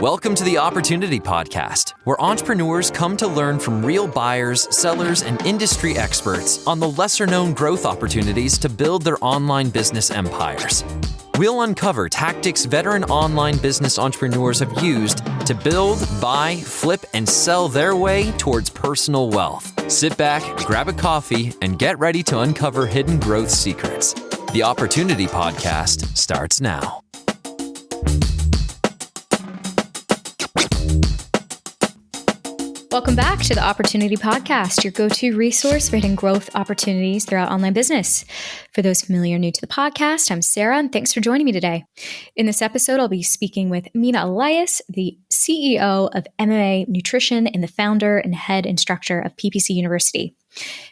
Welcome to the Opportunity Podcast, where entrepreneurs come to learn from real buyers, sellers, and industry experts on the lesser-known growth opportunities to build their online business empires. We'll uncover tactics veteran online business entrepreneurs have used to build, buy, flip, and sell their way towards personal wealth. Sit back, grab a coffee, and get ready to uncover hidden growth secrets. The Opportunity Podcast starts now. Welcome back to the Opportunity Podcast, your go-to resource for hidden growth opportunities throughout online business. For those familiar or new to the podcast, I'm Sarah, and thanks for joining me today. In this episode, I'll be speaking with Mina Elias, the CEO of MMA Nutrition and the founder and head instructor of PPC University.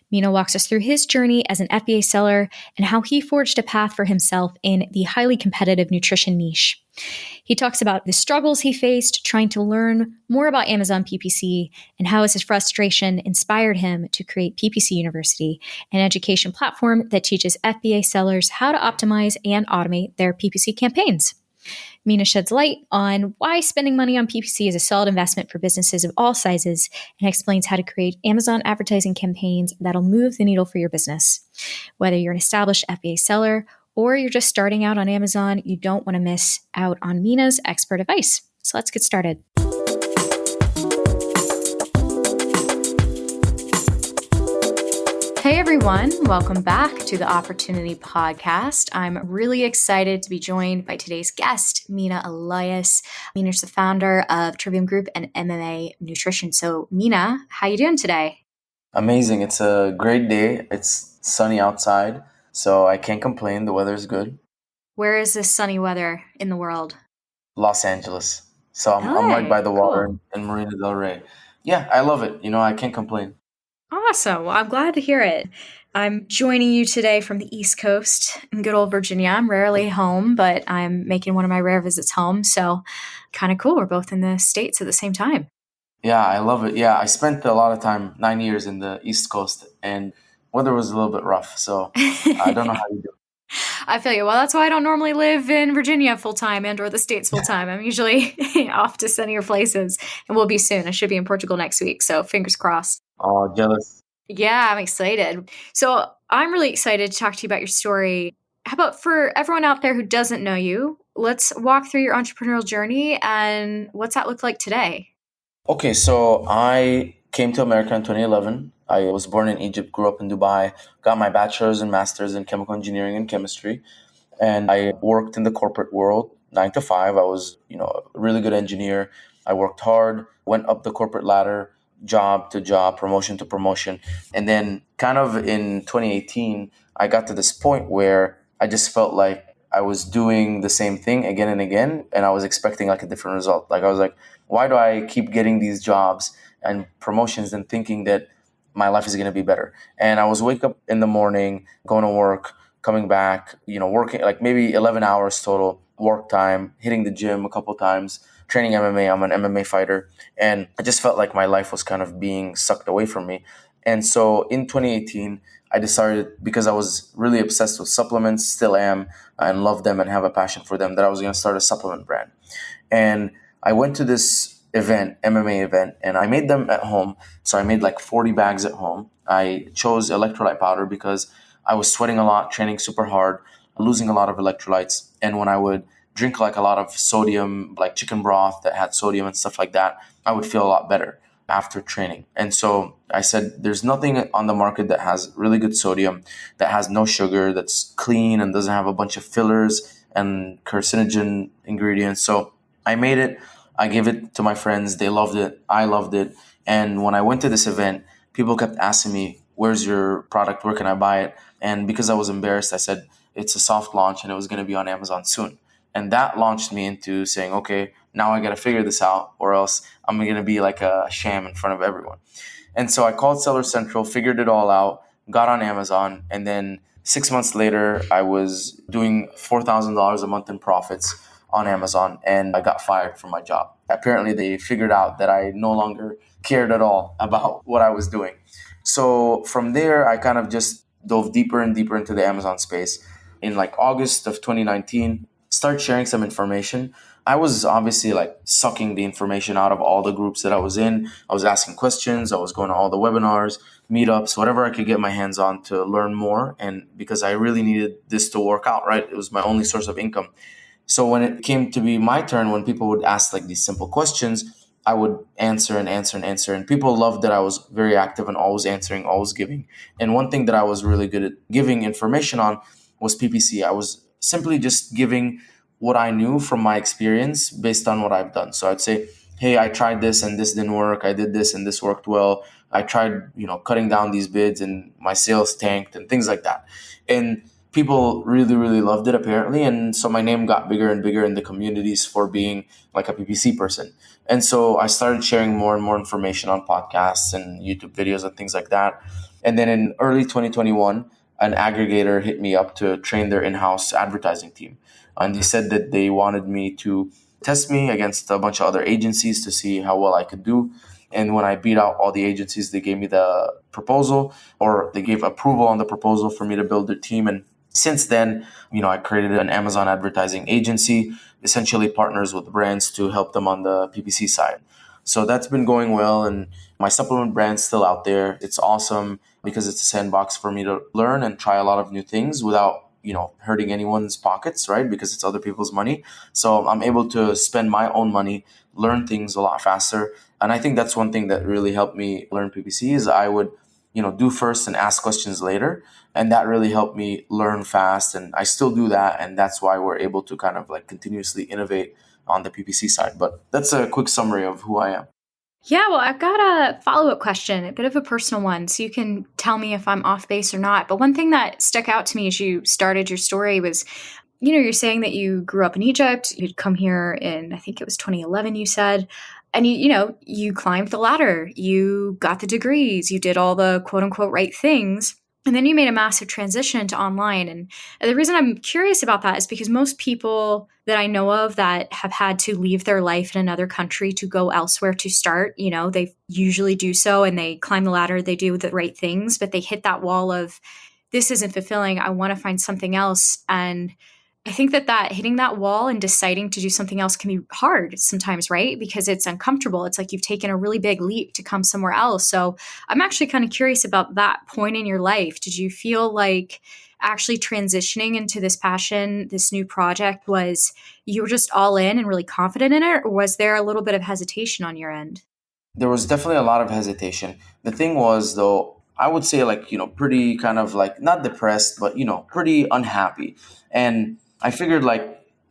Mina walks us through his journey as an FBA seller and how he forged a path for himself in the highly competitive nutrition niche. He talks about the struggles he faced trying to learn more about Amazon PPC and how his frustration inspired him to create PPC University, an education platform that teaches FBA sellers how to optimize and automate their PPC campaigns. Mina sheds light on why spending money on PPC is a solid investment for businesses of all sizes and explains how to create Amazon advertising campaigns that'll move the needle for your business. Whether you're an established FBA seller or you're just starting out on Amazon, you don't want to miss out on Mina's expert advice. So let's get started. Hey everyone, welcome back to the Opportunity Podcast. I'm really excited to be joined by today's guest, Mina Elias. Mina's the founder of Trivium Group and MMA Nutrition. So Mina, how you doing today? Amazing. It's a great day. It's sunny outside, so I can't complain. The weather's good. Where is this sunny weather in the world? Los Angeles. So I'm right by the water in Marina del Rey. Yeah, I love it. I can't complain. Awesome. Well, I'm glad to hear it. I'm joining you today from the East Coast in good old Virginia. I'm rarely home, but I'm making one of my rare visits home. So kind of cool. We're both in the States at the same time. Yeah, I love it. Yeah, I spent a lot of time, 9 years in the East Coast, and weather was a little bit rough. So I don't know how you do it. I feel you. Well, that's why I don't normally live in Virginia full-time and or the States full-time. I'm usually off to sunnier places, and we'll be soon. I should be in Portugal next week, so fingers crossed. Oh, jealous. Yeah, I'm excited. So I'm really excited to talk to you about your story. How about for everyone out there who doesn't know you, let's walk through your entrepreneurial journey and what's that look like today? Okay, so I came to America in 2011. I was born in Egypt, grew up in Dubai, got my bachelor's and master's in chemical engineering and chemistry. And I worked in the corporate world, 9 to 5. I was, a really good engineer. I worked hard, went up the corporate ladder, job to job, promotion to promotion. And then kind of in 2018, I got to this point where I just felt like I was doing the same thing again and again, and I was expecting like a different result. Like I was like, why do I keep getting these jobs and promotions and thinking that my life is going to be better? And I was wake up in the morning, going to work, coming back, working like maybe 11 hours total work time, hitting the gym a couple times, training MMA. I'm an MMA fighter. And I just felt like my life was kind of being sucked away from me. And so in 2018, I decided, because I was really obsessed with supplements, still am, and love them and have a passion for them, that I was going to start a supplement brand. And I went to this event, MMA event, and I made them at home. So I made like 40 bags at home. I chose electrolyte powder because I was sweating a lot, training super hard, losing a lot of electrolytes. And when I would drink like a lot of sodium, like chicken broth that had sodium and stuff like that, I would feel a lot better after training. And so I said, there's nothing on the market that has really good sodium, that has no sugar, that's clean and doesn't have a bunch of fillers and carcinogen ingredients. So I made it. I gave it to my friends. They loved it. I loved it. And when I went to this event, people kept asking me, where's your product? Where can I buy it? And because I was embarrassed, I said, it's a soft launch and it was going to be on Amazon soon. And that launched me into saying, okay, now I got to figure this out or else I'm going to be like a sham in front of everyone. And so I called Seller Central, figured it all out, got on Amazon. And then 6 months later, I was doing $4,000 a month in profits on Amazon, and I got fired from my job. Apparently, they figured out that I no longer cared at all about what I was doing. So from there, I kind of just dove deeper and deeper into the Amazon space. In like August of 2019, start sharing some information. I was obviously like sucking the information out of all the groups that I was in. I was asking questions. I was going to all the webinars, meetups, whatever I could get my hands on to learn more. And because I really needed this to work out, right? It was my only source of income. So when it came to be my turn, when people would ask like these simple questions, I would answer and answer and answer. And people loved that I was very active and always answering, always giving. And one thing that I was really good at giving information on was PPC. I was simply just giving what I knew from my experience based on what I've done. So I'd say, hey, I tried this and this didn't work. I did this and this worked well. I tried, cutting down these bids and my sales tanked and things like that. And people really, really loved it apparently. And so my name got bigger and bigger in the communities for being like a PPC person. And so I started sharing more and more information on podcasts and YouTube videos and things like that. And then in early 2021, an aggregator hit me up to train their in-house advertising team. And they said that they wanted me to test me against a bunch of other agencies to see how well I could do. And when I beat out all the agencies, they gave me the proposal, or they gave approval on the proposal for me to build their team. And since then, I created an Amazon advertising agency, essentially partners with brands to help them on the PPC side. So that's been going well. And my supplement brand's still out there. It's awesome because it's a sandbox for me to learn and try a lot of new things without, hurting anyone's pockets, right? Because it's other people's money. So I'm able to spend my own money, learn things a lot faster. And I think that's one thing that really helped me learn PPC is I would, do first and ask questions later. And that really helped me learn fast. And I still do that. And that's why we're able to kind of like continuously innovate on the PPC side. But that's a quick summary of who I am. Yeah, well, I've got a follow-up question, a bit of a personal one, so you can tell me if I'm off base or not. But one thing that stuck out to me as you started your story was, you're saying that you grew up in Egypt. You'd come here in, I think it was 2011, you said. And you climbed the ladder, you got the degrees, you did all the quote unquote right things. And then you made a massive transition to online. And the reason I'm curious about that is because most people that I know of that have had to leave their life in another country to go elsewhere to start, they usually do so and they climb the ladder, they do the right things, but they hit that wall of, this isn't fulfilling, I want to find something else. And I think that hitting that wall and deciding to do something else can be hard sometimes, right? Because it's uncomfortable. It's like you've taken a really big leap to come somewhere else. So I'm actually kind of curious about that point in your life. Did you feel like actually transitioning into this passion, this new project, was you were just all in and really confident in it? Or was there a little bit of hesitation on your end? There was definitely a lot of hesitation. The thing was, though, I would say pretty kind of like not depressed, but, pretty unhappy. And I figured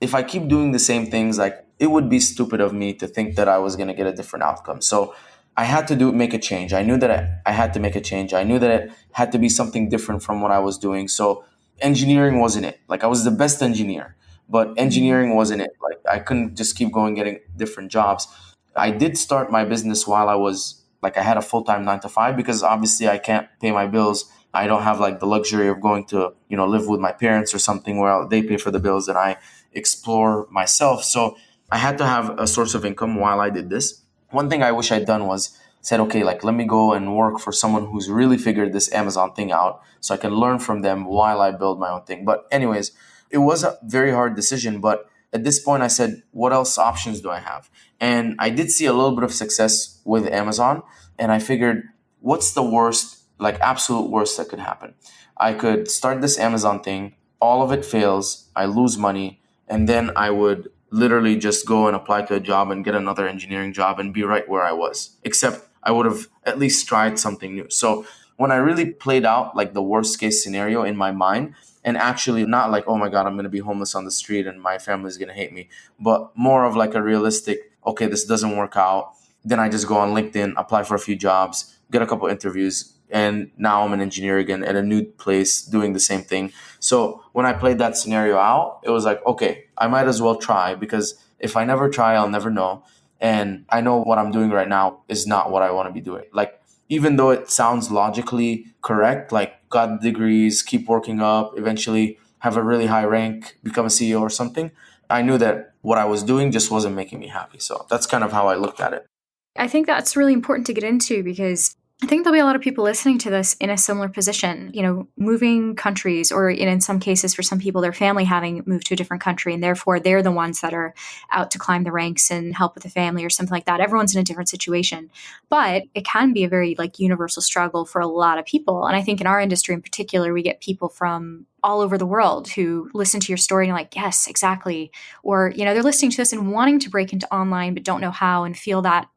if I keep doing the same things, it would be stupid of me to think that I was going to get a different outcome. So I had to make a change. I knew that I had to make a change. I knew that it had to be something different from what I was doing. So engineering wasn't it. I was the best engineer, but engineering wasn't it. I couldn't just keep going getting different jobs. I did start my business while I was I had a full-time 9 to 5 because obviously I can't pay my bills. I don't have the luxury of going to, live with my parents or something where they pay for the bills and I explore myself. So I had to have a source of income while I did this. One thing I wish I'd done was said, okay, let me go and work for someone who's really figured this Amazon thing out so I can learn from them while I build my own thing. But anyways, it was a very hard decision. But at this point I said, what else options do I have? And I did see a little bit of success with Amazon. And I figured, what's the worst, absolute worst that could happen? I could start this Amazon thing, all of it fails, I lose money, and then I would literally just go and apply to a job and get another engineering job and be right where I was. Except I would have at least tried something new. So when I really played out the worst case scenario in my mind, and actually not oh my God, I'm going to be homeless on the street and my family's going to hate me, but more of a realistic, okay, this doesn't work out. Then I just go on LinkedIn, apply for a few jobs, get a couple interviews, and now I'm an engineer again at a new place doing the same thing. So when I played that scenario out, it was okay, I might as well try because if I never try, I'll never know. And I know what I'm doing right now is not what I want to be doing. Even though it sounds logically correct, got degrees, keep working up, eventually have a really high rank, become a CEO or something, I knew that what I was doing just wasn't making me happy. So that's kind of how I looked at it. I think that's really important to get into because I think there'll be a lot of people listening to this in a similar position, moving countries, or in some cases, for some people, their family having moved to a different country, and therefore they're the ones that are out to climb the ranks and help with the family or something like that. Everyone's in a different situation, but it can be a very universal struggle for a lot of people. And I think in our industry in particular, we get people from all over the world who listen to your story and are like, yes, exactly. Or, they're listening to this and wanting to break into online, but don't know how, and feel that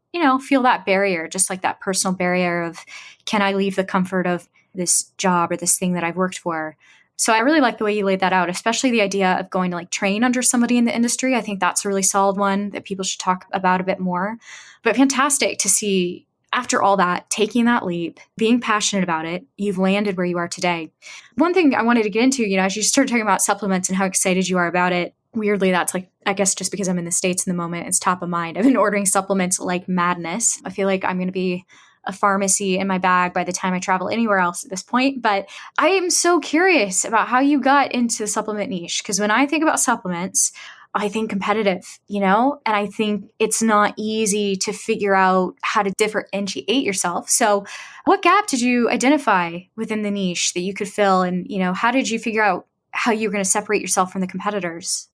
barrier, just like that personal barrier of, can I leave the comfort of this job or this thing that I've worked for? So I really like the way you laid that out, especially the idea of going to train under somebody in the industry. I think that's a really solid one that people should talk about a bit more. But fantastic to see, after all that, taking that leap, being passionate about it, you've landed where you are today. One thing I wanted to get into, as you started talking about supplements and how excited you are about it, weirdly, that's I guess just because I'm in the States in the moment, it's top of mind. I've been ordering supplements like madness. I feel like I'm going to be a pharmacy in my bag by the time I travel anywhere else at this point. But I am so curious about how you got into the supplement niche. Because when I think about supplements, I think competitive, and I think it's not easy to figure out how to differentiate yourself. So what gap did you identify within the niche that you could fill? And, how did you figure out how you were going to separate yourself from the competitors?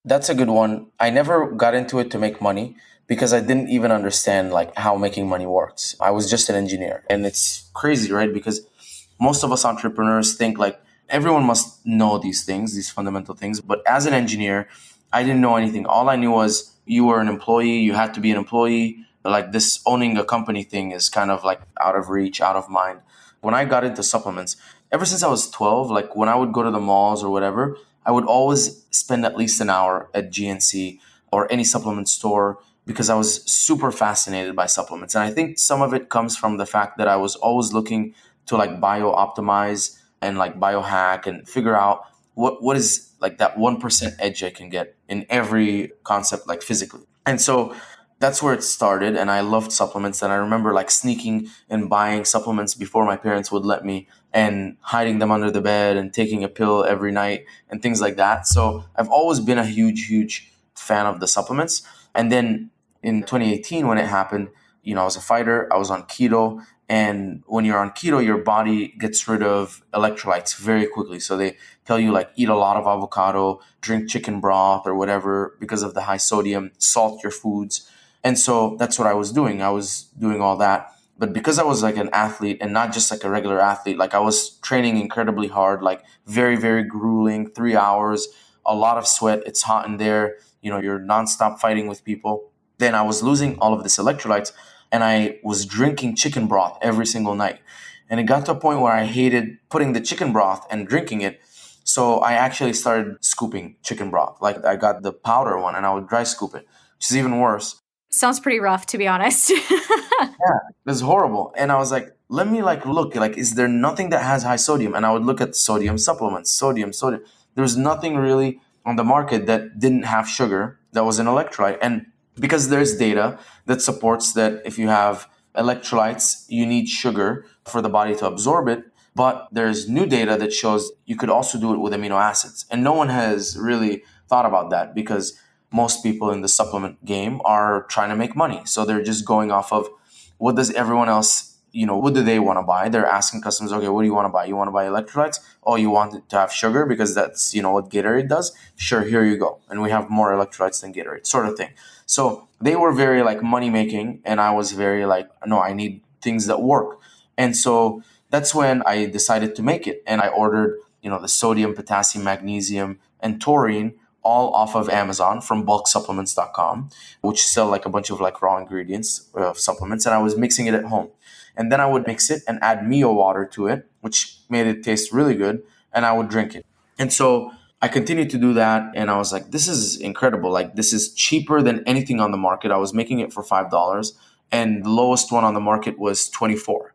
That's a good one. I never got into it to make money because I didn't even understand how making money works. I was just an engineer. And it's crazy, right? Because most of us entrepreneurs think everyone must know these things, these fundamental things. But as an engineer, I didn't know anything. All I knew was you were an employee, you had to be an employee. This owning a company thing is kind of out of reach, out of mind. When I got into supplements, ever since I was 12, when I would go to the malls or whatever, I would always spend at least an hour at GNC or any supplement store because I was super fascinated by supplements. And I think some of it comes from the fact that I was always looking to bio-optimize and biohack and figure out what is that 1% edge I can get in every concept, physically. And so that's where it started. And I loved supplements. And I remember sneaking and buying supplements before my parents would let me, and hiding them under the bed and taking a pill every night and things like that. So I've always been a huge fan of the supplements. And then in 2018, when it happened, I was a fighter, I was on keto. And when you're on keto, your body gets rid of electrolytes very quickly. So they tell you eat a lot of avocado, drink chicken broth or whatever because of the high sodium, salt your foods. And so that's what I was doing. I was doing all that. But because I was an athlete and not just a regular athlete, I was training incredibly hard, very, very grueling, 3 hours, a lot of sweat. It's hot in there. You're nonstop fighting with people. Then I was losing all of this electrolytes and I was drinking chicken broth every single night. And it got to a point where I hated putting the chicken broth and drinking it. So I actually started scooping chicken broth. I got the powder one and I would dry scoop it, which is even worse. Sounds pretty rough, to be honest. Yeah, it was horrible. And I was let me look, is there nothing that has high sodium? And I would look at sodium supplements, sodium. There's nothing really on the market that didn't have sugar that was an electrolyte. And because there's data that supports that if you have electrolytes, you need sugar for the body to absorb it. But there's new data that shows you could also do it with amino acids. And no one has really thought about that because most people in the supplement game are trying to make money. So they're just going off of what does everyone else, what do they want to buy? They're asking customers, okay, what do you want to buy? You want to buy electrolytes? Oh, you want it to have sugar because that's, what Gatorade does? Sure, here you go. And we have more electrolytes than Gatorade, sort of thing. So they were very money making. And I was very no, I need things that work. And so that's when I decided to make it. And I ordered, the sodium, potassium, magnesium, and taurine all off of Amazon from bulksupplements.com, which sell a bunch of raw ingredients of supplements. And I was mixing it at home. And then I would mix it and add Mio water to it, which made it taste really good. And I would drink it. And so I continued to do that. And I was this is incredible. This is cheaper than anything on the market. I was making it for $5 and the lowest one on the market was $24.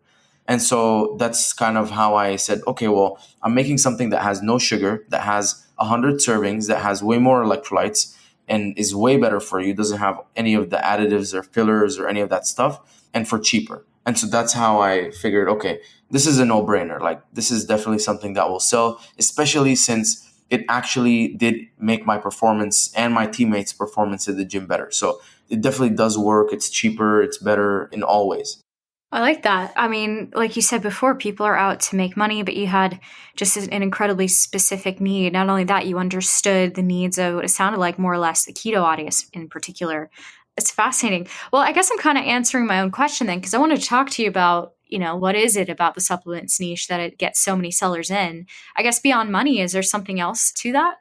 And so that's kind of how I said, okay, well, I'm making something that has no sugar, that has 100 servings, that has way more electrolytes and is way better for you, doesn't have any of the additives or fillers or any of that stuff, and for cheaper. And so that's how I figured, okay, this is a no-brainer. This is definitely something that will sell, especially since it actually did make my performance and my teammates' performance at the gym better. So it definitely does work. It's cheaper. It's better in all ways. I like that. I mean, like you said before, people are out to make money, but you had just an incredibly specific need. Not only that, you understood the needs of what it sounded like more or less the keto audience in particular. It's fascinating. Well, I guess I'm kind of answering my own question then, because I wanted to talk to you about, what is it about the supplements niche that it gets so many sellers in? I guess beyond money, is there something else to that?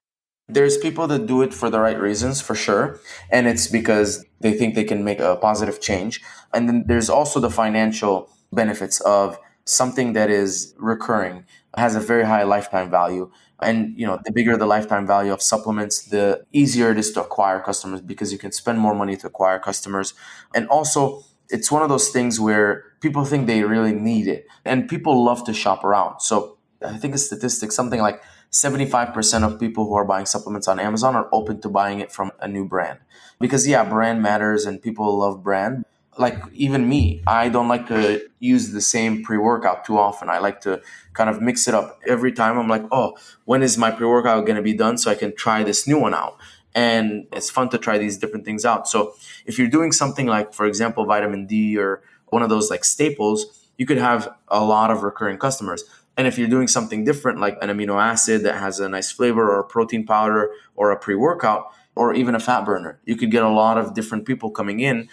There's people that do it for the right reasons, for sure. And it's because they think they can make a positive change. And then there's also the financial benefits of something that is recurring, has a very high lifetime value. And the bigger the lifetime value of supplements, the easier it is to acquire customers because you can spend more money to acquire customers. And also, it's one of those things where people think they really need it. And people love to shop around. So I think a statistic, something like 75% of people who are buying supplements on Amazon are open to buying it from a new brand. Because yeah, brand matters and people love brand. Like even me, I don't like to use the same pre-workout too often. I like to kind of mix it up. Every time I'm like, oh, when is my pre-workout going to be done so I can try this new one out? And it's fun to try these different things out. So if you're doing something like, for example, vitamin D or one of those like staples, you could have a lot of recurring customers. And if you're doing something different, like an amino acid that has a nice flavor or a protein powder or a pre-workout or even a fat burner, you could get a lot of different people coming in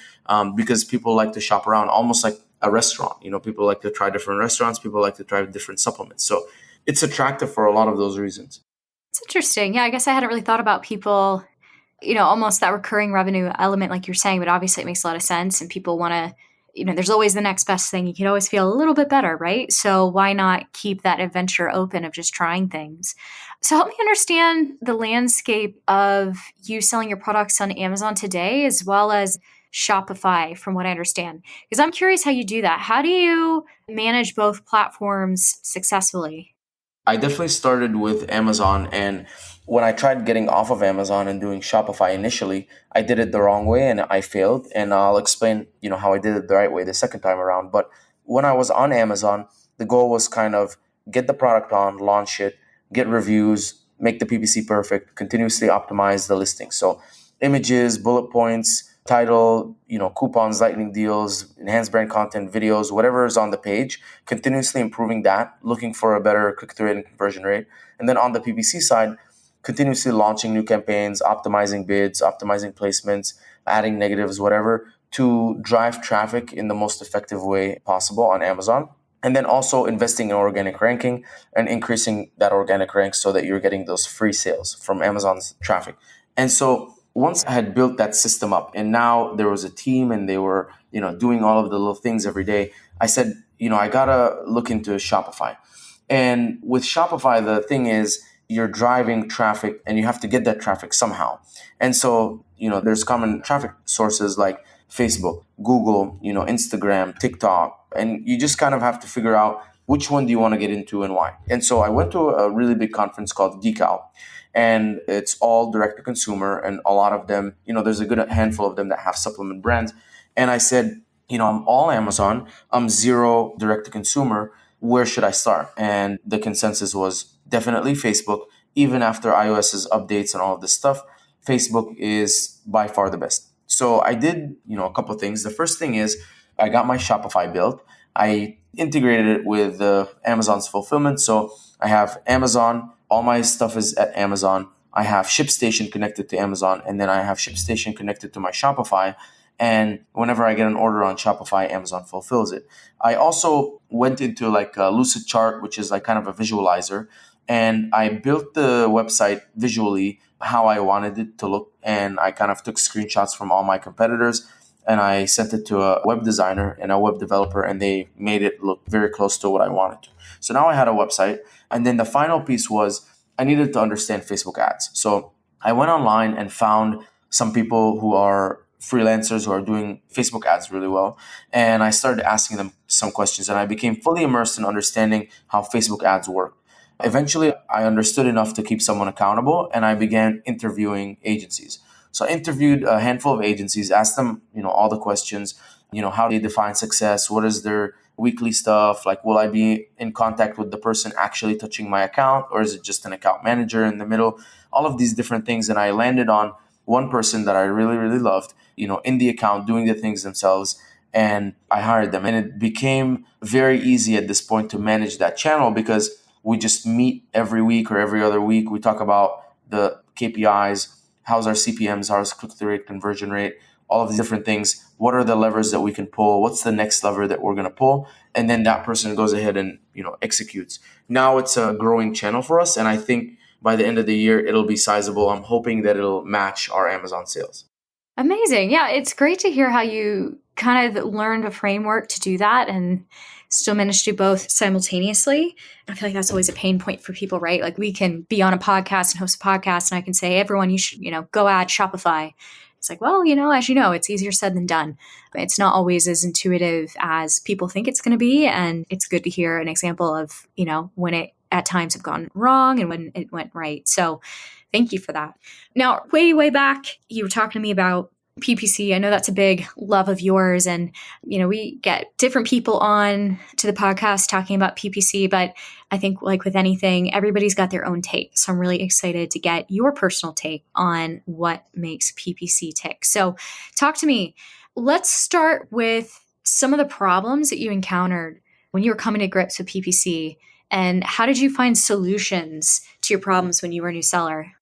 because people like to shop around, almost like a restaurant. People like to try different restaurants. People like to try different supplements. So it's attractive for a lot of those reasons. It's interesting. Yeah, I guess I hadn't really thought about people, almost that recurring revenue element, like you're saying, but obviously it makes a lot of sense and people want to, there's always the next best thing. You can always feel a little bit better, right? So why not keep that adventure open of just trying things? So help me understand the landscape of you selling your products on Amazon today, as well as Shopify, from what I understand, because I'm curious how you do that. How do you manage both platforms successfully? I definitely started with Amazon, and when I tried getting off of Amazon and doing Shopify initially, I did it the wrong way and I failed. And I'll explain, how I did it the right way the second time around. But when I was on Amazon, the goal was kind of get the product on, launch it, get reviews, make the PPC perfect, continuously optimize the listing. So images, bullet points, title, coupons, lightning deals, enhanced brand content, videos, whatever is on the page, continuously improving that, looking for a better click-through rate and conversion rate. And then on the PPC side, continuously launching new campaigns, optimizing bids, optimizing placements, adding negatives, whatever, to drive traffic in the most effective way possible on Amazon. And then also investing in organic ranking and increasing that organic rank so that you're getting those free sales from Amazon's traffic. And so once I had built that system up and now there was a team and they were, doing all of the little things every day, I said, I gotta look into Shopify. And with Shopify, the thing is you're driving traffic and you have to get that traffic somehow. And so, there's common traffic sources like Facebook, Google, Instagram, TikTok, and you just kind of have to figure out which one do you want to get into and why. And so I went to a really big conference called Geek Out, and it's all direct to consumer. And a lot of them, there's a good handful of them that have supplement brands. And I said, I'm all Amazon, I'm zero direct to consumer. Where should I start? And the consensus was definitely Facebook. Even after iOS's updates and all of this stuff, Facebook is by far the best. So I did, a couple of things. The first thing is I got my Shopify built. I integrated it with Amazon's fulfillment. So I have Amazon. All my stuff is at Amazon. I have ShipStation connected to Amazon, and then I have ShipStation connected to my Shopify. And whenever I get an order on Shopify, Amazon fulfills it. I also went into like a Lucid Chart, which is like kind of a visualizer. And I built the website visually how I wanted it to look. And I kind of took screenshots from all my competitors and I sent it to a web designer and a web developer, and they made it look very close to what I wanted to. So now I had a website. And then the final piece was I needed to understand Facebook ads. So I went online and found some people who are freelancers who are doing Facebook ads really well. And I started asking them some questions, and I became fully immersed in understanding how Facebook ads work. Eventually, I understood enough to keep someone accountable, and I began interviewing agencies. So I interviewed a handful of agencies, asked them, all the questions, how do they define success? What is their weekly stuff? Like, will I be in contact with the person actually touching my account, or is it just an account manager in the middle? All of these different things. And I landed on one person that I really, really loved, in the account doing the things themselves. and I hired them. And it became very easy at this point to manage that channel because we just meet every week or every other week. We talk about the KPIs, how's our CPMs, how's click-through rate, conversion rate, all of these different things. What are the levers that we can pull? What's the next lever that we're going to pull? And then that person goes ahead and, executes. Now it's a growing channel for us. And I think by the end of the year, it'll be sizable. I'm hoping that it'll match our Amazon sales. Amazing. Yeah, it's great to hear how you kind of learned a framework to do that and still manage to do both simultaneously. I feel like that's always a pain point for people, right? Like we can be on a podcast and host a podcast and I can say, everyone, you should, go add Shopify. It's like, well, as you know, it's easier said than done. It's not always as intuitive as people think it's going to be. And it's good to hear an example of, when it at times have gone wrong and when it went right. So thank you for that. Now, way back, you were talking to me about PPC. I know that's a big love of yours. And, we get different people on to the podcast talking about PPC, but I think like with anything, everybody's got their own take. So I'm really excited to get your personal take on what makes PPC tick. So talk to me. Let's start with some of the problems that you encountered when you were coming to grips with PPC. And how did you find solutions to your problems when you were a new seller?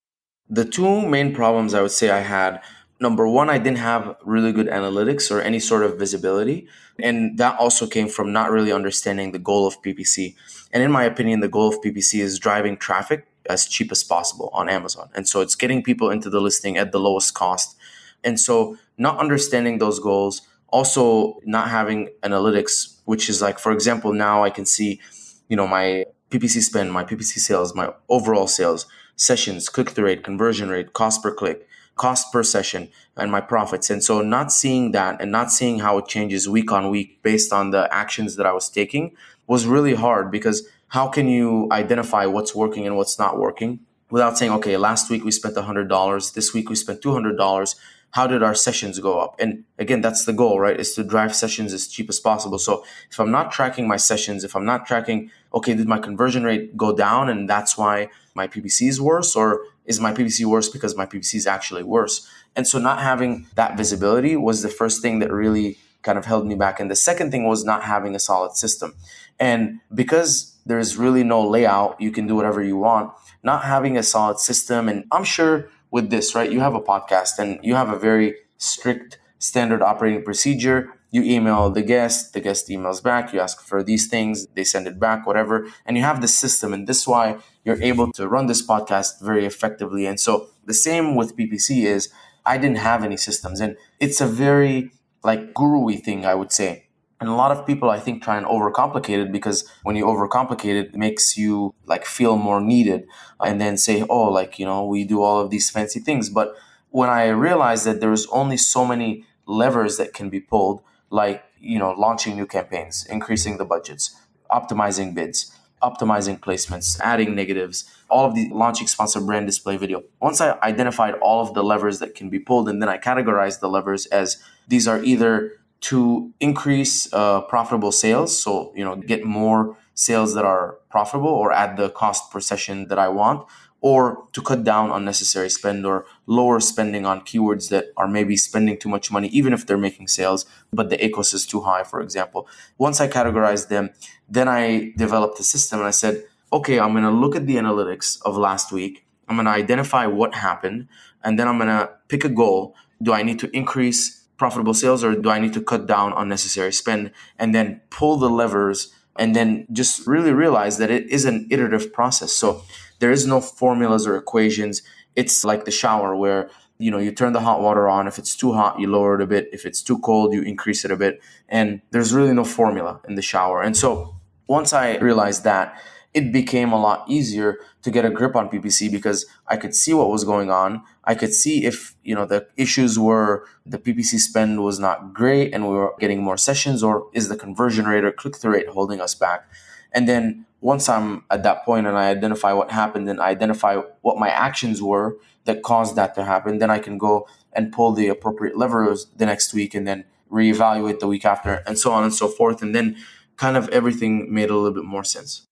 The two main problems I would say I had, number one, I didn't have really good analytics or any sort of visibility. And that also came from not really understanding the goal of PPC. And in my opinion, the goal of PPC is driving traffic as cheap as possible on Amazon. And so it's getting people into the listing at the lowest cost. And so not understanding those goals, also not having analytics, which is like, for example, now I can see, my PPC spend, my PPC sales, my overall sales, sessions, click-through rate, conversion rate, cost per click, cost per session, and my profits. And so not seeing that and not seeing how it changes week on week based on the actions that I was taking was really hard, because how can you identify what's working and what's not working without saying, okay, last week we spent $100, this week we spent $200. How did our sessions go up? And again, that's the goal, right? Is to drive sessions as cheap as possible. So if I'm not tracking my sessions, if I'm not tracking, okay, did my conversion rate go down and that's why my PPC is worse? Or is my PPC worse because my PPC is actually worse? And so not having that visibility was the first thing that really kind of held me back. And the second thing was not having a solid system. And because there's really no layout, you can do whatever you want, not having a solid system. And I'm sure with this, right, you have a podcast and you have a very strict standard operating procedure. You email the guest emails back, you ask for these things, they send it back, whatever. And you have the system. And this is why you're able to run this podcast very effectively. And so the same with PPC is I didn't have any systems. And it's a very like guru-y thing, I would say. And a lot of people, I think, try and overcomplicate it, because when you overcomplicate it, it makes you like feel more needed and then say, oh, like, we do all of these fancy things. But when I realized that there's only so many levers that can be pulled, like, launching new campaigns, increasing the budgets, optimizing bids, optimizing placements, adding negatives, all of the launching sponsored brand display video. Once I identified all of the levers that can be pulled, and then I categorized the levers as these are either to increase profitable sales, so get more sales that are profitable or at the cost per session that I want, or to cut down unnecessary spend or lower spending on keywords that are maybe spending too much money, even if they're making sales, but the ACOS is too high, for example. Once I categorized them, then I developed a system and I said, okay, I'm going to look at the analytics of last week. I'm going to identify what happened, and then I'm going to pick a goal. Do I need to increase profitable sales or do I need to cut down unnecessary spend? And then pull the levers and then just really realize that it is an iterative process. So there is no formulas or equations. It's like the shower where, you turn the hot water on. If it's too hot, you lower it a bit. If it's too cold, you increase it a bit. And there's really no formula in the shower. And so once I realized that, it became a lot easier to get a grip on PPC, because I could see what was going on. I could see if, the issues were the PPC spend was not great and we were getting more sessions, or is the conversion rate or click-through rate holding us back? And then once I'm at that point and I identify what happened and I identify what my actions were that caused that to happen, then I can go and pull the appropriate levers the next week and then reevaluate the week after, and so on and so forth. And then kind of everything made a little bit more sense.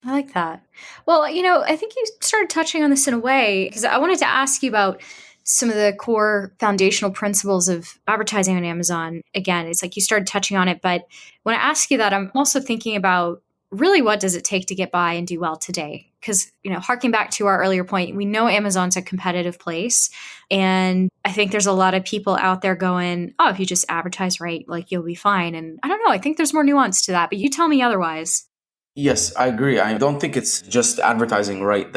I like that. Well, I think you started touching on this in a way, because I wanted to ask you about some of the core foundational principles of advertising on Amazon. Again, it's like you started touching on it, but when I ask you that, I'm also thinking about really what does it take to get by and do well today? Because, harking back to our earlier point, we know Amazon's a competitive place. And I think there's a lot of people out there going, oh, if you just advertise right, like you'll be fine. And I don't know, I think there's more nuance to that, but you tell me otherwise. Yes, I agree. I don't think it's just advertising right.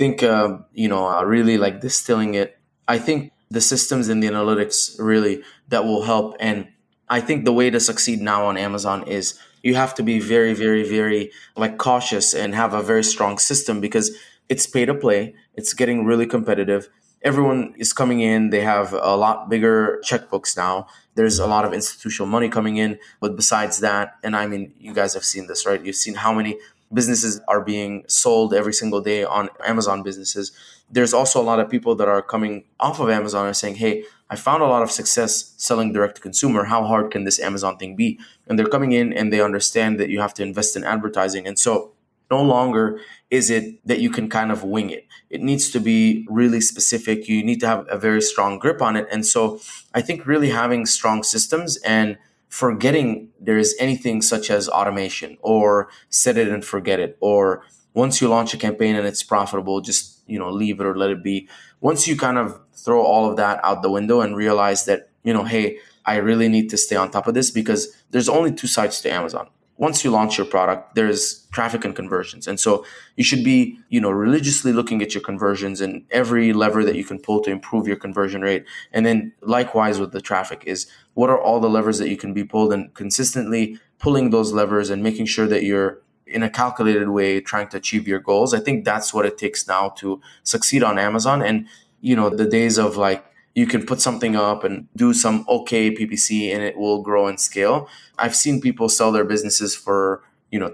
Really like distilling it. I think the systems and the analytics really that will help. And I think the way to succeed now on Amazon is you have to be very, very, very like cautious and have a very strong system because it's pay to play. It's getting really competitive. Everyone is coming in. They have a lot bigger checkbooks now. There's a lot of institutional money coming in. But besides that, and I mean, you guys have seen this, right? You've seen how many businesses are being sold every single day on Amazon businesses. There's also a lot of people that are coming off of Amazon and saying, hey, I found a lot of success selling direct to consumer. How hard can this Amazon thing be? And they're coming in and they understand that you have to invest in advertising. And so no longer is it that you can kind of wing it. It needs to be really specific. You need to have a very strong grip on it. And so I think really having strong systems and forgetting there is anything such as automation or set it and forget it, or once you launch a campaign and it's profitable, just leave it or let it be. Once you kind of throw all of that out the window and realize that, hey, I really need to stay on top of this because there's only two sides to Amazon. Once you launch your product, there's traffic and conversions. And so you should be, religiously looking at your conversions and every lever that you can pull to improve your conversion rate. And then likewise with the traffic is what are all the levers that you can be pulled, and consistently pulling those levers and making sure that you're in a calculated way trying to achieve your goals. I think that's what it takes now to succeed on Amazon. And, the days of like, you can put something up and do some okay PPC and it will grow and scale. I've seen people sell their businesses for,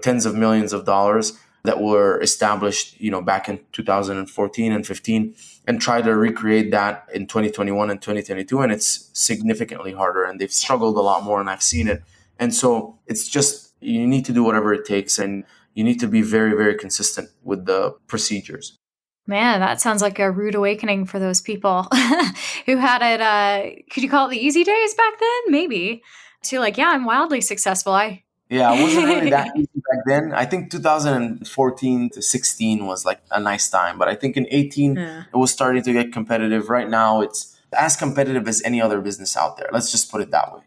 tens of millions of dollars that were established, back in 2014 and 15 and try to recreate that in 2021 and 2022. And it's significantly harder and they've struggled a lot more, and I've seen it. And so it's just, you need to do whatever it takes and you need to be very, very consistent with the procedures. Man, that sounds like a rude awakening for those people who had it, could you call it the easy days back then? Maybe. To like, yeah, I'm wildly successful. Yeah, it wasn't really that easy back then. I think 2014 to 16 was like a nice time. But I think in 18, It was starting to get competitive. Right now, it's as competitive as any other business out there. Let's just put it that way.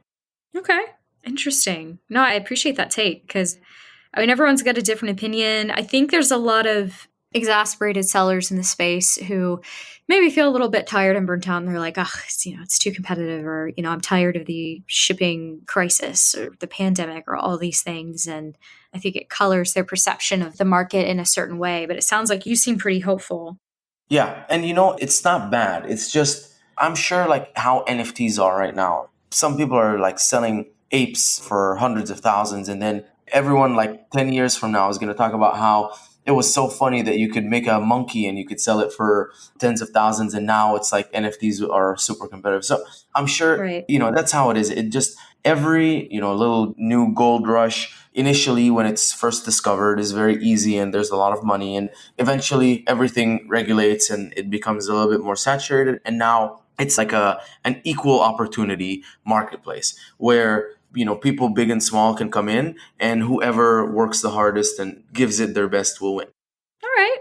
Okay. Interesting. No, I appreciate that take because, everyone's got a different opinion. I think there's a lot of exasperated sellers in the space who maybe feel a little bit tired and burnt out, and they're like, it's too competitive, or, I'm tired of the shipping crisis or the pandemic or all these things. And I think it colors their perception of the market in a certain way. But it sounds like you seem pretty hopeful. Yeah. And, it's not bad. It's just, I'm sure like how NFTs are right now. Some people are like selling apes for hundreds of thousands. And then everyone like 10 years from now is going to talk about how it was so funny that you could make a monkey and you could sell it for tens of thousands. And now it's like NFTs are super competitive. So I'm sure, right. That's how it is. It just every, little new gold rush initially when it's first discovered is very easy and there's a lot of money. And eventually everything regulates and it becomes a little bit more saturated. And now it's like an equal opportunity marketplace where people big and small can come in and whoever works the hardest and gives it their best will win. All right.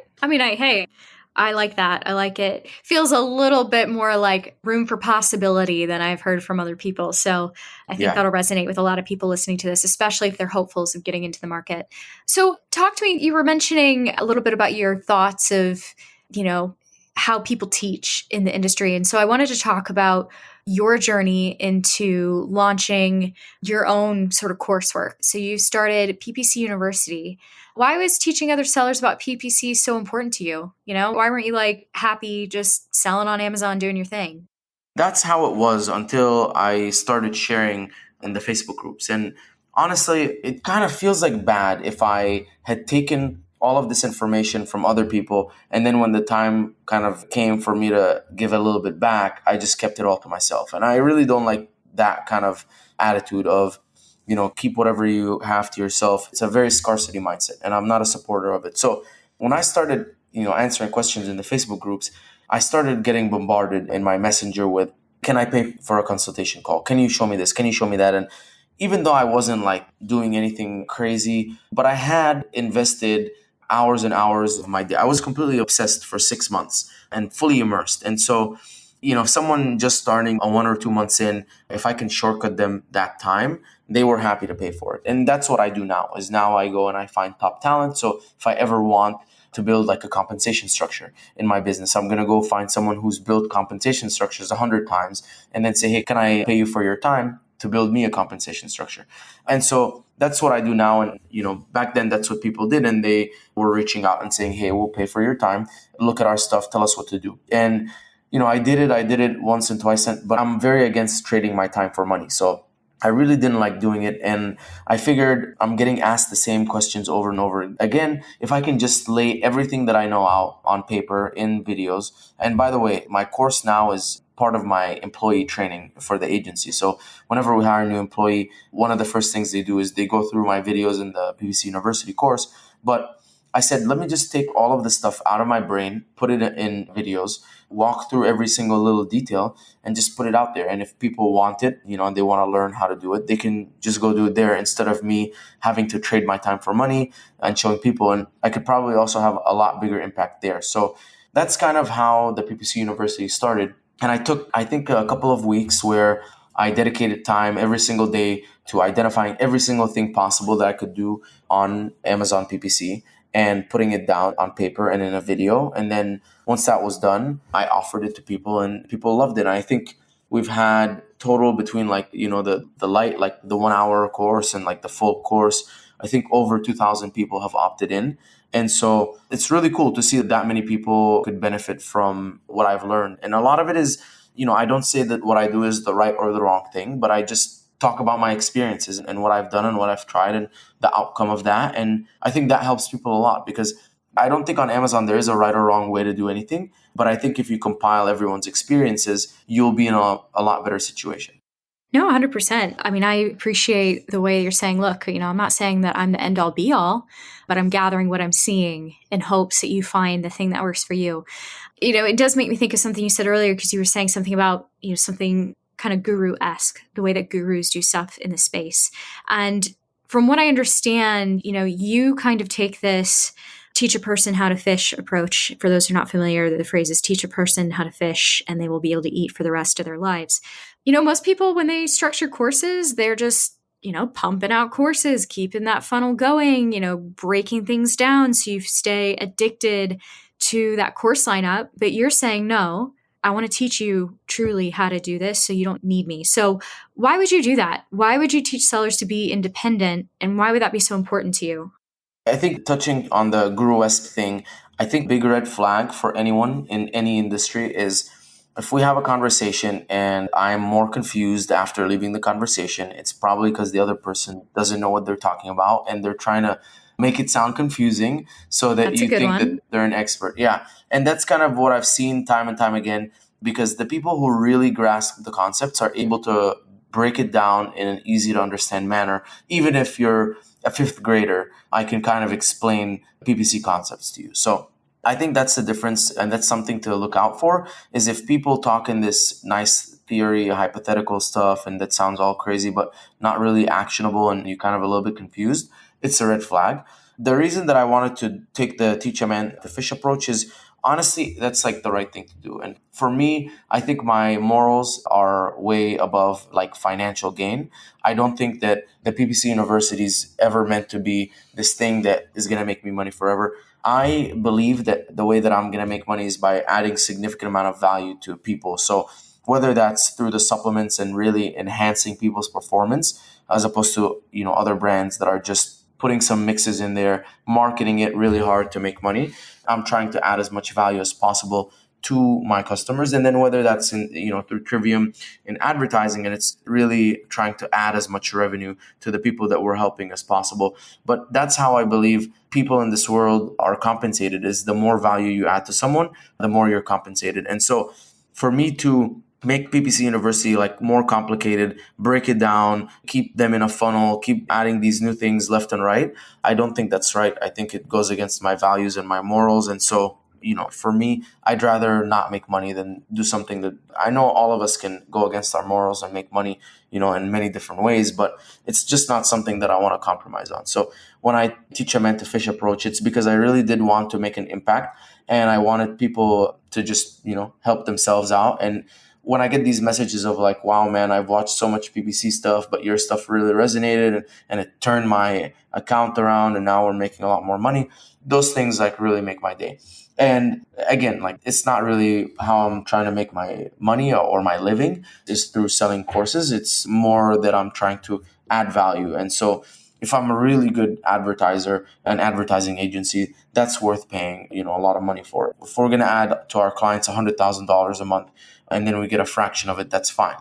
I like that. I like it. Feels a little bit more like room for possibility than I've heard from other people. So I think that'll resonate with a lot of people listening to this, especially if they're hopefuls of getting into the market. So talk to me. You were mentioning a little bit about your thoughts of, how people teach in the industry. And so I wanted to talk about your journey into launching your own sort of coursework. So you started PPC University. Why was teaching other sellers about PPC so important to you? Why weren't you like happy just selling on Amazon, doing your thing? That's how it was until I started sharing in the Facebook groups. And honestly, it kind of feels like bad if I had taken all of this information from other people. And then when the time kind of came for me to give a little bit back, I just kept it all to myself. And I really don't like that kind of attitude of, keep whatever you have to yourself. It's a very scarcity mindset and I'm not a supporter of it. So when I started, answering questions in the Facebook groups, I started getting bombarded in my messenger with, can I pay for a consultation call? Can you show me this? Can you show me that? And even though I wasn't like doing anything crazy, but I had invested hours and hours of my day. I was completely obsessed for 6 months and fully immersed. And so, if someone just starting a 1 or 2 months in, if I can shortcut them that time, they were happy to pay for it. And that's what I do now, is now I go and I find top talent. So if I ever want to build like a compensation structure in my business, I'm going to go find someone who's built compensation structures 100 times and then say, hey, can I pay you for your time to build me a compensation structure? And so that's what I do now. And, back then that's what people did. And they were reaching out and saying, hey, we'll pay for your time. Look at our stuff. Tell us what to do. And, I did it once and twice, but I'm very against trading my time for money. So I really didn't like doing it. And I figured I'm getting asked the same questions over and over again. If I can just lay everything that I know out on paper in videos. And by the way, my course now is part of my employee training for the agency. So whenever we hire a new employee, one of the first things they do is they go through my videos in the PPC University course. But I said, let me just take all of the stuff out of my brain, put it in videos, walk through every single little detail and just put it out there. And if people want it, and they want to learn how to do it, they can just go do it there instead of me having to trade my time for money and showing people. And I could probably also have a lot bigger impact there. So that's kind of how the PPC University started. And I took, I think, a couple of weeks where I dedicated time every single day to identifying every single thing possible that I could do on Amazon PPC and putting it down on paper and in a video. And then once that was done, I offered it to people and people loved it. And I think we've had total between the light, like the 1 hour course and like the full course, I think over 2,000 people have opted in. And so it's really cool to see that many people could benefit from what I've learned. And a lot of it is, I don't say that what I do is the right or the wrong thing, but I just talk about my experiences and what I've done and what I've tried and the outcome of that. And I think that helps people a lot because I don't think on Amazon there is a right or wrong way to do anything. But I think if you compile everyone's experiences, you'll be in a lot better situation. No, 100%. I mean, I appreciate the way you're saying, look, I'm not saying that I'm the end all be all, but I'm gathering what I'm seeing in hopes that you find the thing that works for you. It does make me think of something you said earlier because you were saying something about, something kind of guru-esque, the way that gurus do stuff in the space. And from what I understand, you kind of take this teach a person how to fish approach. For those who are not familiar, the phrase is teach a person how to fish and they will be able to eat for the rest of their lives. Most people, when they structure courses, they're just, pumping out courses, keeping that funnel going, breaking things down so you stay addicted to that course lineup. But you're saying, no, I want to teach you truly how to do this so you don't need me. So why would you do that? Why would you teach sellers to be independent? And why would that be so important to you? I think touching on the guru-esque thing, I think big red flag for anyone in any industry is if we have a conversation and I'm more confused after leaving the conversation, it's probably because the other person doesn't know what they're talking about and they're trying to make it sound confusing so that you think that they're an expert. Yeah. And that's kind of what I've seen time and time again, because the people who really grasp the concepts are able to break it down in an easy to understand manner. Even if you're a fifth grader, I can kind of explain PPC concepts to you. So I think that's the difference. And that's something to look out for, is if people talk in this nice theory, hypothetical stuff, and that sounds all crazy, but not really actionable, and you're kind of a little bit confused, it's a red flag. The reason that I wanted to take the teach a man to fish approach is honestly, that's like the right thing to do. And for me, I think my morals are way above like financial gain. I don't think that the PPC University is ever meant to be this thing that is going to make me money forever. I believe that the way that I'm going to make money is by adding significant amount of value to people. So whether that's through the supplements and really enhancing people's performance, as opposed to, other brands that are just putting some mixes in there, marketing it really hard to make money. I'm trying to add as much value as possible to my customers. And then whether that's in, through Trivium in advertising, and it's really trying to add as much revenue to the people that we're helping as possible. But that's how I believe people in this world are compensated, is the more value you add to someone, the more you're compensated. And so for me to make PPC University like more complicated, break it down, keep them in a funnel, keep adding these new things left and right, I don't think that's right. I think it goes against my values and my morals. And so For me, I'd rather not make money than do something that I know all of us can go against our morals and make money, in many different ways, but it's just not something that I want to compromise on. So when I teach a man to fish approach, it's because I really did want to make an impact and I wanted people to just, help themselves out. And when I get these messages of like, wow, man, I've watched so much PPC stuff, but your stuff really resonated and it turned my account around and now we're making a lot more money. Those things like really make my day. And again, like it's not really how I'm trying to make my money or my living is through selling courses. It's more that I'm trying to add value. And so if I'm a really good advertiser, an advertising agency, that's worth paying, a lot of money for it. If we're going to add to our clients $100,000 a month and then we get a fraction of it, that's fine.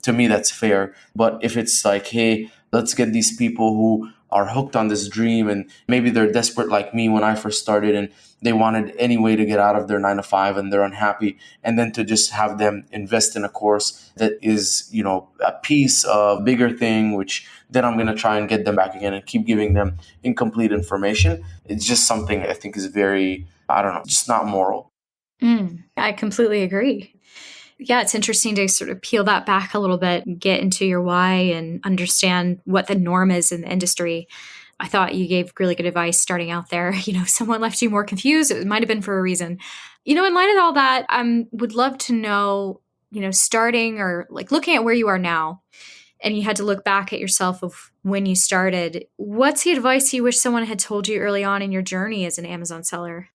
To me, that's fair. But if it's like, hey, let's get these people who are hooked on this dream and maybe they're desperate like me when I first started and they wanted any way to get out of their 9 to 5 and they're unhappy. And then to just have them invest in a course that is, a piece of bigger thing, which then I'm going to try and get them back again and keep giving them incomplete information. It's just something I think is very, just not moral. I completely agree. Yeah, it's interesting to sort of peel that back a little bit and get into your why and understand what the norm is in the industry. I thought you gave really good advice starting out there. If someone left you more confused, it might have been for a reason. In light of all that, I would love to know, starting or like looking at where you are now, and you had to look back at yourself of when you started. What's the advice you wish someone had told you early on in your journey as an Amazon seller?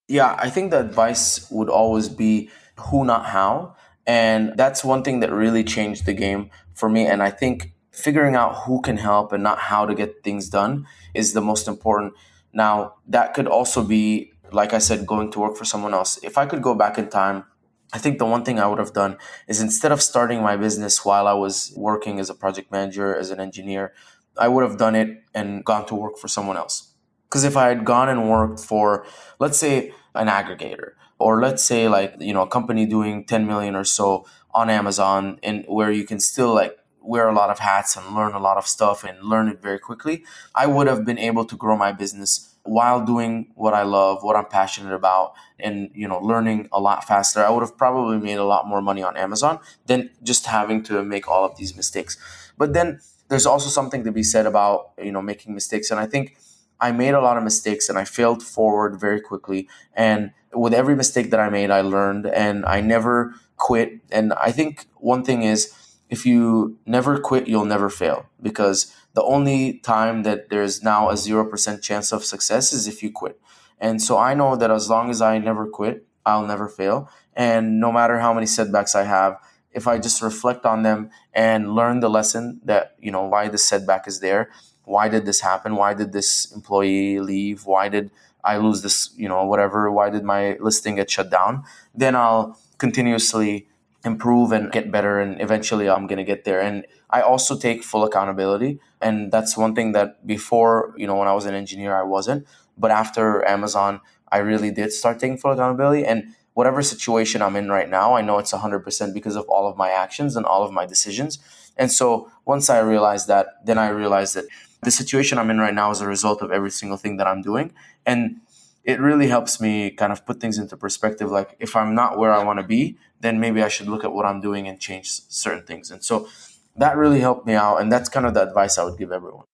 Yeah, I think the advice would always be who, not how. And that's one thing that really changed the game for me. And I think figuring out who can help and not how to get things done is the most important. Now, that could also be, like I said, going to work for someone else. If I could go back in time, I think the one thing I would have done is instead of starting my business while I was working as a project manager, as an engineer, I would have done it and gone to work for someone else. Because if I had gone and worked for, let's say, an aggregator, or let's say like, a company doing 10 million or so on Amazon, and where you can still like wear a lot of hats and learn a lot of stuff and learn it very quickly, I would have been able to grow my business while doing what I love, what I'm passionate about, and learning a lot faster. I would have probably made a lot more money on Amazon than just having to make all of these mistakes. But then there's also something to be said about making mistakes. And I think I made a lot of mistakes and I failed forward very quickly. And with every mistake that I made, I learned and I never quit. And I think one thing is, if you never quit, you'll never fail, because the only time that there's now a 0% chance of success is if you quit. And so I know that as long as I never quit, I'll never fail. And no matter how many setbacks I have, if I just reflect on them and learn the lesson that, why this setback is there, why did this happen? Why did this employee leave? Why did I lose this, whatever? Why did my listing get shut down? Then I'll continuously improve and get better, and eventually I'm going to get there. And I also take full accountability. And that's one thing that before, when I was an engineer, I wasn't. But after Amazon, I really did start taking full accountability. And whatever situation I'm in right now, I know it's 100% because of all of my actions and all of my decisions. And so once I realized that, then I realized that the situation I'm in right now is a result of every single thing that I'm doing. And it really helps me kind of put things into perspective. Like if I'm not where I want to be, then maybe I should look at what I'm doing and change certain things. And so that really helped me out. And that's kind of the advice I would give everyone.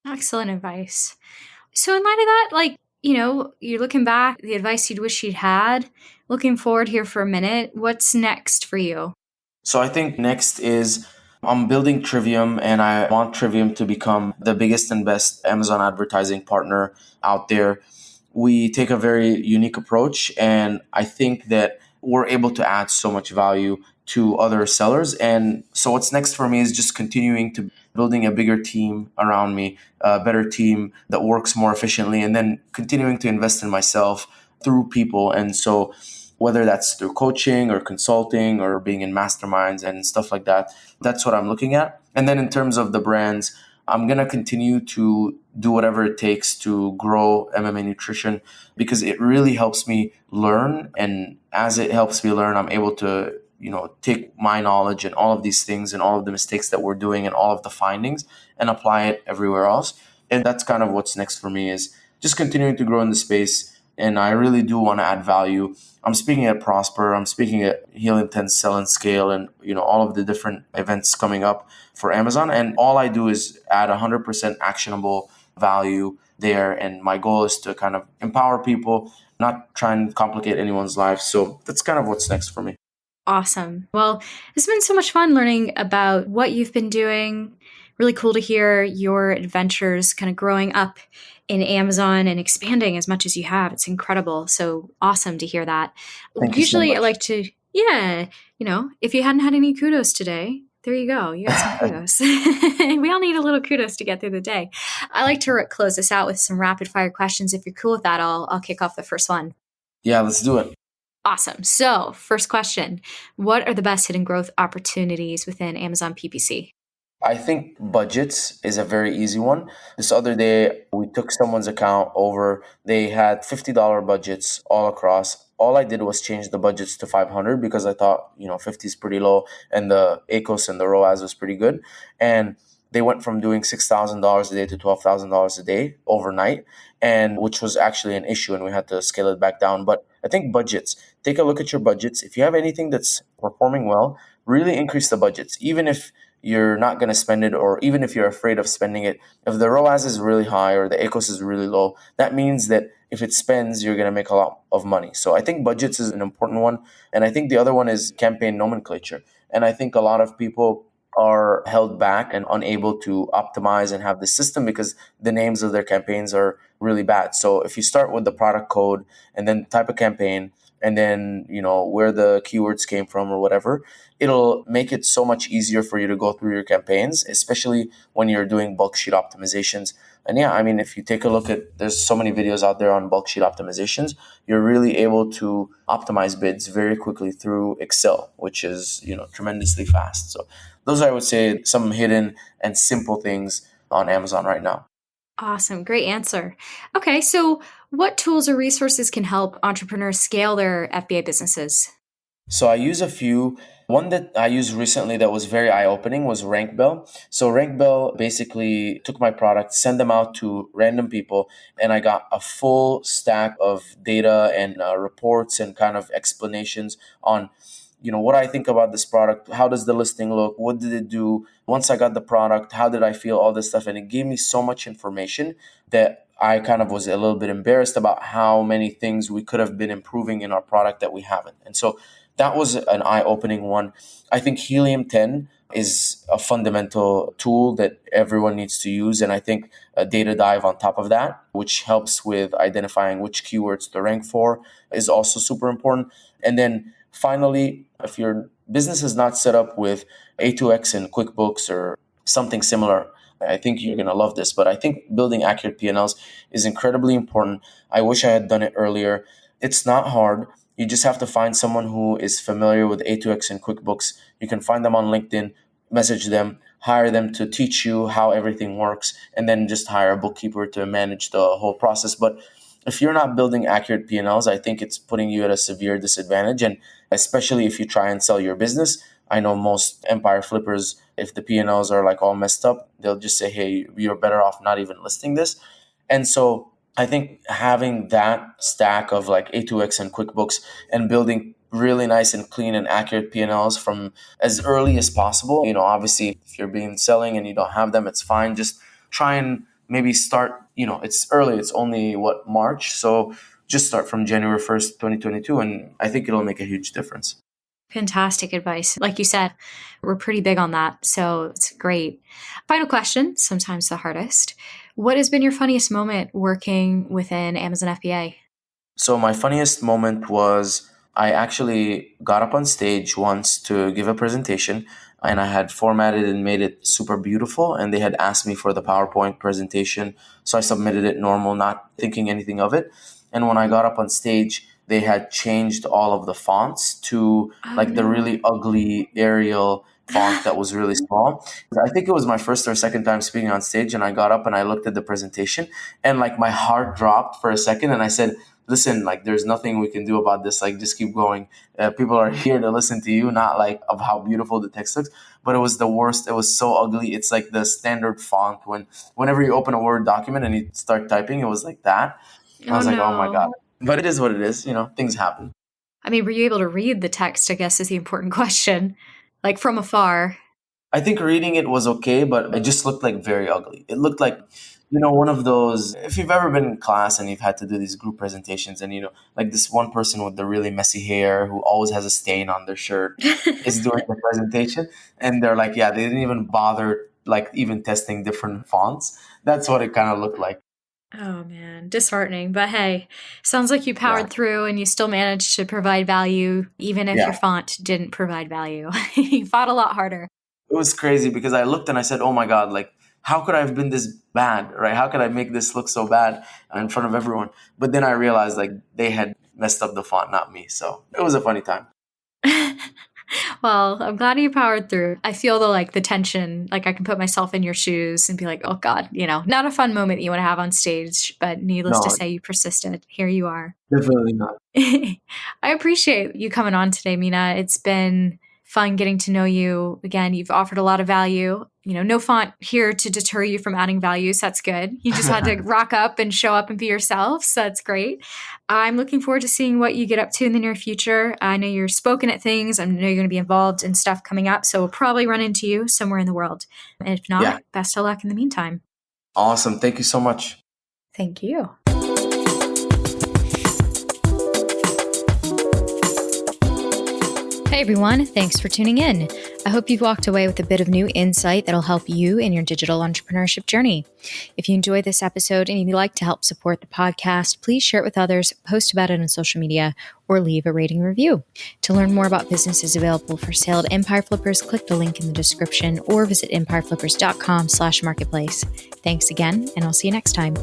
Excellent advice. So in light of that, like, you're looking back, the advice you'd wish you'd had, looking forward here for a minute, what's next for you? So I think next is I'm building Trivium, and I want Trivium to become the biggest and best Amazon advertising partner out there. We take a very unique approach, and I think that we're able to add so much value to other sellers. And so what's next for me is just continuing to building a bigger team around me, a better team that works more efficiently, and then continuing to invest in myself through people. And so whether that's through coaching or consulting or being in masterminds and stuff like that, that's what I'm looking at. And then in terms of the brands, I'm going to continue to do whatever it takes to grow MMA Nutrition, because it really helps me learn. And as it helps me learn, I'm able to, take my knowledge and all of these things and all of the mistakes that we're doing and all of the findings and apply it everywhere else. And that's kind of what's next for me, is just continuing to grow in the space, and I really do want to add value. I'm speaking at Prosper, I'm speaking at Helium 10 Sell and Scale, and all of the different events coming up for Amazon. And all I do is add 100% actionable value there. And my goal is to kind of empower people, not try and complicate anyone's life. So that's kind of what's next for me. Awesome. Well, it's been so much fun learning about what you've been doing. Really cool to hear your adventures kind of growing up in Amazon and expanding as much as you have. It's incredible. So awesome to hear that. Thank you so Usually I much. like to, if you hadn't had any kudos today, there you go. You got some kudos. We all need a little kudos to get through the day. I like to close this out with some rapid fire questions. If you're cool with that, I'll kick off the first one. Yeah, let's do it. Awesome. So first question, what are the best hidden growth opportunities within Amazon PPC? I think budgets is a very easy one. This other day, we took someone's account over. They had $50 budgets all across. All I did was change the budgets to 500 because I thought, 50 is pretty low and the ACOS and the ROAS was pretty good. And they went from doing $6,000 a day to $12,000 a day overnight, and which was actually an issue, and we had to scale it back down. But I think budgets, take a look at your budgets. If you have anything that's performing well, really increase the budgets, even if you're not going to spend it, or even if you're afraid of spending it. If the ROAS is really high or the ACOS is really low, that means that if it spends, you're going to make a lot of money. So I think budgets is an important one. And I think the other one is campaign nomenclature. And I think a lot of people are held back and unable to optimize and have the system because the names of their campaigns are really bad. So if you start with the product code and then type of campaign, and then where the keywords came from or whatever, it'll make it so much easier for you to go through your campaigns, especially when you're doing bulk sheet optimizations. And yeah, I mean, if you take a look at, there's so many videos out there on bulk sheet optimizations, you're really able to optimize bids very quickly through Excel, which is tremendously fast. So those are, I would say, some hidden and simple things on Amazon right now. Awesome. Great answer. Okay. So what tools or resources can help entrepreneurs scale their FBA businesses? So I use a few. One that I used recently that was very eye-opening was RankBell. So RankBell basically took my product, sent them out to random people, and I got a full stack of data and reports and kind of explanations on what I think about this product. How does the listing look? What did it do? Once I got the product, how did I feel? All this stuff. And it gave me so much information that I kind of was a little bit embarrassed about how many things we could have been improving in our product that we haven't. And so that was an eye-opening one. I think Helium 10 is a fundamental tool that everyone needs to use. And I think a data dive on top of that, which helps with identifying which keywords to rank for, is also super important. And then finally, if your business is not set up with A2X and QuickBooks or something similar, I think you're going to love this. But I think building accurate P&Ls is incredibly important. I wish I had done it earlier. It's not hard. You just have to find someone who is familiar with A2X and QuickBooks. You can find them on LinkedIn, message them, hire them to teach you how everything works, and then just hire a bookkeeper to manage the whole process. But if you're not building accurate P&Ls, I think it's putting you at a severe disadvantage. And especially if you try and sell your business, I know most empire flippers, if the P&Ls are like all messed up, they'll just say, hey, you're better off not even listing this. And so I think having that stack of like A2X and QuickBooks and building really nice and clean and accurate P&Ls from as early as possible. Obviously, if you're selling and you don't have them, it's fine. Just try and maybe start, it's early. It's only March. So just start from January 1st, 2022. And I think it'll make a huge difference. Fantastic advice. Like you said, we're pretty big on that. So it's great. Final question, sometimes the hardest. What has been your funniest moment working within Amazon FBA? So my funniest moment was I actually got up on stage once to give a presentation, and I had formatted and made it super beautiful, and they had asked me for the PowerPoint presentation. So I submitted it normal, not thinking anything of it. And when I got up on stage, they had changed all of the fonts to the really ugly Arial font that was really small. I think it was my first or second time speaking on stage, and I got up and I looked at the presentation, and my heart dropped for a second, and I said, listen, there's nothing we can do about this. Just keep going. People are here to listen to you, not of how beautiful the text looks. But it was the worst. It was so ugly. It's the standard font. Whenever you open a Word document and you start typing, it was like that. I was oh my God. But it is what it is. Things happen. I mean, were you able to read the text, I guess, is the important question, like from afar? I think reading it was okay, but it just looked like very ugly. It looked like, one of those, if you've ever been in class and you've had to do these group presentations and, like this one person with the really messy hair who always has a stain on their shirt is doing the presentation. And they're like, yeah, they didn't even bother, like even testing different fonts. That's what it kind of looked like. Oh man, disheartening. But hey, sounds like you powered through and you still managed to provide value, even if your font didn't provide value. You fought a lot harder. It was crazy because I looked and I said, oh my God, like, how could I have been this bad, right? How could I make this look so bad in front of everyone? But then I realized like they had messed up the font, not me. So it was a funny time. Well, I'm glad you powered through. I feel the tension, like I can put myself in your shoes and be like, oh God, not a fun moment that you want to have on stage, but needless to say, you persisted. Here you are. Definitely not. I appreciate you coming on today, Mina. It's been fun getting to know you. Again, you've offered a lot of value. No font here to deter you from adding value. So that's good. You just had to rock up and show up and be yourself. So that's great. I'm looking forward to seeing what you get up to in the near future. I know you're spoken at things. I know you're going to be involved in stuff coming up. So we'll probably run into you somewhere in the world. And if not, best of luck in the meantime. Awesome. Thank you so much. Thank you. Hey everyone, thanks for tuning in. I hope you've walked away with a bit of new insight that'll help you in your digital entrepreneurship journey. If you enjoyed this episode and you'd like to help support the podcast, please share it with others, post about it on social media, or leave a rating review. To learn more about businesses available for sale at Empire Flippers, click the link in the description or visit empireflippers.com/marketplace. Thanks again, and I'll see you next time.